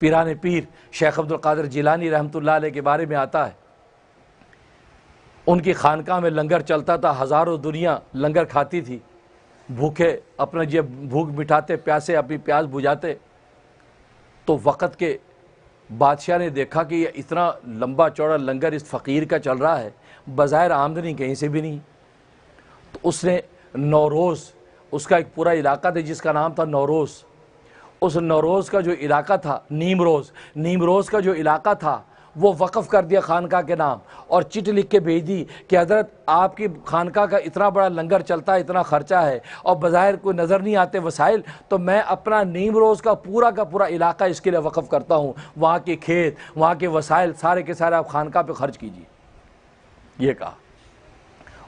پیران پیر شیخ عبد القادر جیلانی رحمۃ اللہ علیہ کے بارے میں آتا ہے، ان کی خانقاہ میں لنگر چلتا تھا، ہزاروں دنیا لنگر کھاتی تھی، بھوکے اپنا جب بھوک مٹاتے، پیاسے اپنی پیاس بجھاتے، تو وقت کے بادشاہ نے دیکھا کہ یہ اتنا لمبا چوڑا لنگر اس فقیر کا چل رہا ہے، بظاہر آمدنی کہیں سے بھی نہیں، تو اس نے نوروز، اس کا ایک پورا علاقہ تھا جس کا نام تھا نوروز، اس نوروز کا جو علاقہ تھا، نیمروز کا جو علاقہ تھا وہ وقف کر دیا خانقاہ کے نام، اور چٹ لکھ کے بھیج دی کہ حضرت آپ کی خانقاہ کا اتنا بڑا لنگر چلتا ہے، اتنا خرچہ ہے، اور بظاہر کوئی نظر نہیں آتے وسائل، تو میں اپنا نیمروز کا پورا علاقہ اس کے لیے وقف کرتا ہوں، وہاں کے کھیت، وہاں کے وسائل سارے کے سارے آپ خانقاہ پہ خرچ کیجیے، یہ کہا۔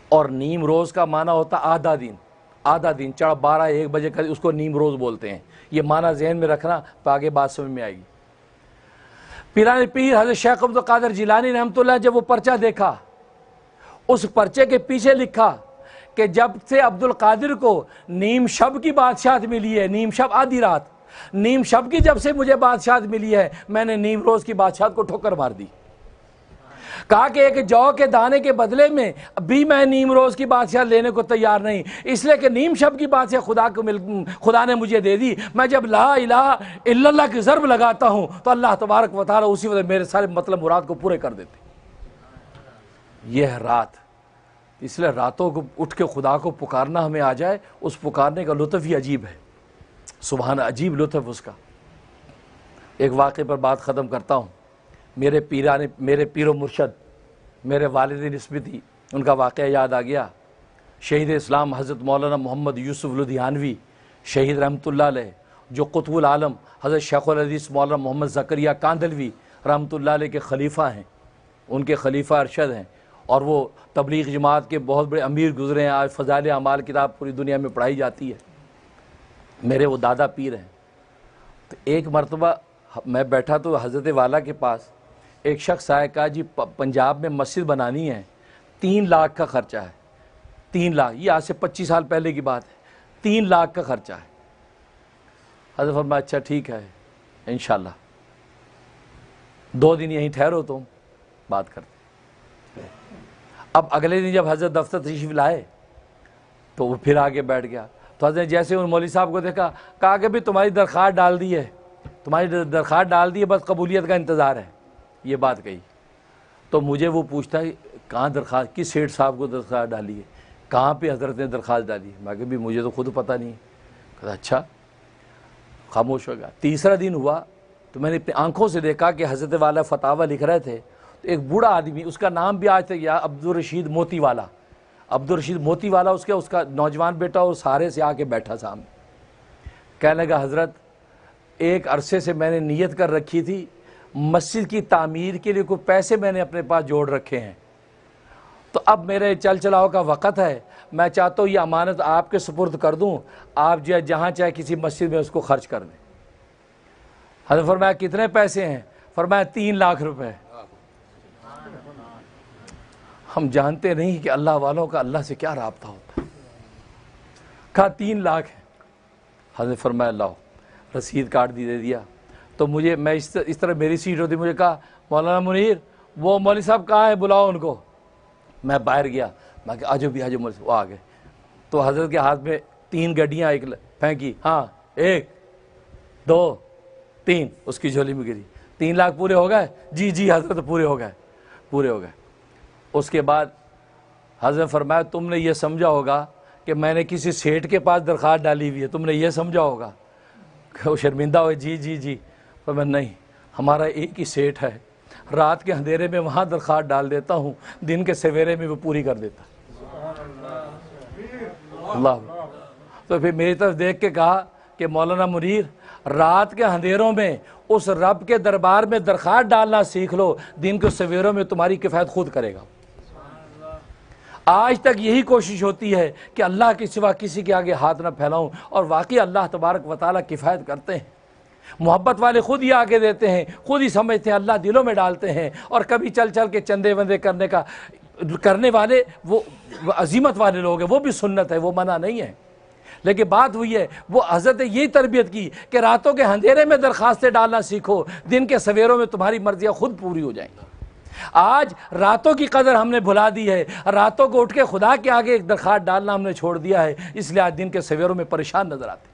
اور نیمروز کا معنی ہوتا آدھا دن، 12-1 بجے کا اس کو نیمروز بولتے ہیں، یہ معنی ذہن میں رکھنا تو آگے بات سمجھ میں آئے گی۔ پیران پیر حضرت شیخ عبد القادر جیلانی رحمۃ اللہ جب وہ پرچہ دیکھا، اس پرچے کے پیچھے لکھا کہ جب سے عبد القادر کو نیم شب کی بادشاہت ملی ہے، نیم شب آدھی رات، نیم شب کی جب سے مجھے بادشاہت ملی ہے، میں نے نیم روز کی بادشاہت کو ٹھوکر مار دی۔ کہا کہ ایک جو کے دانے کے بدلے میں بھی میں نیم روز کی بادشاہت لینے کو تیار نہیں، اس لیے کہ نیم شب کی بادشاہت خدا نے مجھے دے دی، میں جب لا الہ الا اللہ کی ضرب لگاتا ہوں تو اللہ تبارک و تعالی اسی وقت میرے سارے مطلب مراد کو پورے کر دیتے۔ یہ ہے رات، اس لیے راتوں کو اٹھ کے خدا کو پکارنا ہمیں آ جائے، اس پکارنے کا لطف ہی عجیب ہے، سبحان، عجیب لطف اس کا۔ ایک واقعے پر بات ختم کرتا ہوں۔ میرے پیر و مرشد، میرے والد نسبتی، ان کا واقعہ یاد آ گیا۔ شہید اسلام حضرت مولانا محمد یوسف لدھیانوی شہید رحمۃ اللہ علیہ، جو قطب العالم حضرت شیخ الحدیث مولانا محمد زکریہ کاندلوی رحمۃ اللہ علیہ کے خلیفہ ہیں، ان کے خلیفہ ارشد ہیں، اور وہ تبلیغ جماعت کے بہت بڑے امیر گزرے ہیں۔ آج فضائل اعمال کتاب پوری دنیا میں پڑھائی جاتی ہے، میرے وہ دادا پیر ہیں۔ تو ایک مرتبہ میں بیٹھا تو حضرت والا کے پاس ایک شخص آیا، کہا جی پنجاب میں مسجد بنانی ہے، 3 لاکھ کا خرچہ ہے، 3 لاکھ، یہ آج سے 25 سال پہلے کی بات ہے، 3 لاکھ کا خرچہ ہے۔ حضرت فرمایا اچھا ٹھیک ہے انشاءاللہ، 2 دن یہیں ٹھہرو تم، بات کرتے۔ اب اگلے دن جب حضرت دفتر تشریف لائے تو وہ پھر آگے بیٹھ گیا، تو حضرت جیسے ان مولوی صاحب کو دیکھا، کہا کہ بھی تمہاری درخواست ڈال دی ہے، بس قبولیت کا انتظار ہے، یہ بات کہی۔ تو مجھے وہ پوچھتا ہے کہاں درخواست، کس سیٹھ صاحب کو درخواست ڈالی ہے، کہاں پہ حضرت نے درخواست ڈالی ہے؟ میں کہ بھی مجھے تو خود پتہ نہیں ہے۔ کہا اچھا، خاموش ہو گیا۔ تیسرا دن ہوا تو میں نے اپنی آنکھوں سے دیکھا کہ حضرت والا فتاوی لکھ رہے تھے، تو ایک بوڑھا آدمی، اس کا نام بھی آج تک یاد، عبدالرشید موتی والا، اس کا نوجوان بیٹا وہ سہارے سے آ کے بیٹھا سامنے، کہنے لگا حضرت ایک عرصے سے میں نے نیت کر رکھی تھی، مسجد کی تعمیر کے لیے کوئی پیسے میں نے اپنے پاس جوڑ رکھے ہیں، تو اب میرے چل چلاؤ کا وقت ہے، میں چاہتا ہوں یہ امانت آپ کے سپرد کر دوں، آپ جو ہے جہاں چاہے کسی مسجد میں اس کو خرچ کر دیں۔ حضرت فرمایا کتنے پیسے ہیں؟ فرمایا 3 لاکھ روپے۔ ہم جانتے نہیں کہ اللہ والوں کا اللہ سے کیا رابطہ ہوتا ہے۔ کہا 3 لاکھ ہے۔ حضرت فرمایا اللہ، رسید کاٹ دے دیا۔ تو میں اس طرح میری سیٹ ہوتی، مجھے کہا مولانا منیر وہ مولوی صاحب کہاں ہیں، بلاؤ ان کو۔ میں باہر گیا، میں کہ آجو بھی آجو مولوی صاحب، وہ آ گئے۔ تو حضرت کے ہاتھ میں 3 گڈیاں ایک پھینکی، ہاں 1 2 3، اس کی جھولی میں گری۔ 3 لاکھ پورے ہو گئے؟ جی حضرت پورے ہو گئے۔ اس کے بعد حضرت فرمایا تم نے یہ سمجھا ہوگا کہ میں نے کسی سیٹھ کے پاس درخواست ڈالی ہوئی ہے، تم نے یہ سمجھا ہوگا۔ کہ وہ شرمندہ ہوئے، جی۔ فرمایا نہیں، ہمارا ایک ہی سیٹھ ہے، رات کے اندھیرے میں وہاں درخواست ڈال دیتا ہوں، دن کے سویرے میں وہ پوری کر دیتا۔ اللہ۔ تو پھر میری طرف دیکھ کے کہا کہ مولانا منیر رات کے اندھیروں میں اس رب کے دربار میں درخواست ڈالنا سیکھ لو، دن کے سویروں میں تمہاری کفایت خود کرے گا۔ آج تک یہی کوشش ہوتی ہے کہ اللہ کے سوا کسی کے آگے ہاتھ نہ پھیلاؤں، اور واقعی اللہ تبارک و تعالیٰ کفایت کرتے ہیں۔ محبت والے خود ہی آگے دیتے ہیں، خود ہی سمجھتے ہیں، اللہ دلوں میں ڈالتے ہیں، اور کبھی چل کے چندے وندے کرنے والے وہ عزیمت والے لوگ ہیں، وہ بھی سنت ہے، وہ منع نہیں ہے، لیکن بات ہوئی ہے وہ حضرت یہی تربیت کی کہ راتوں کے اندھیرے میں درخواستیں ڈالنا سیکھو، دن کے سویروں میں تمہاری مرضیاں خود پوری ہو جائیں گی۔ آج راتوں کی قدر ہم نے بھلا دی ہے، راتوں کو اٹھ کے خدا کے آگے ایک درخواست ڈالنا ہم نے چھوڑ دیا ہے، اس لیے آج دن کے سویروں میں پریشان نظر آتے ہیں۔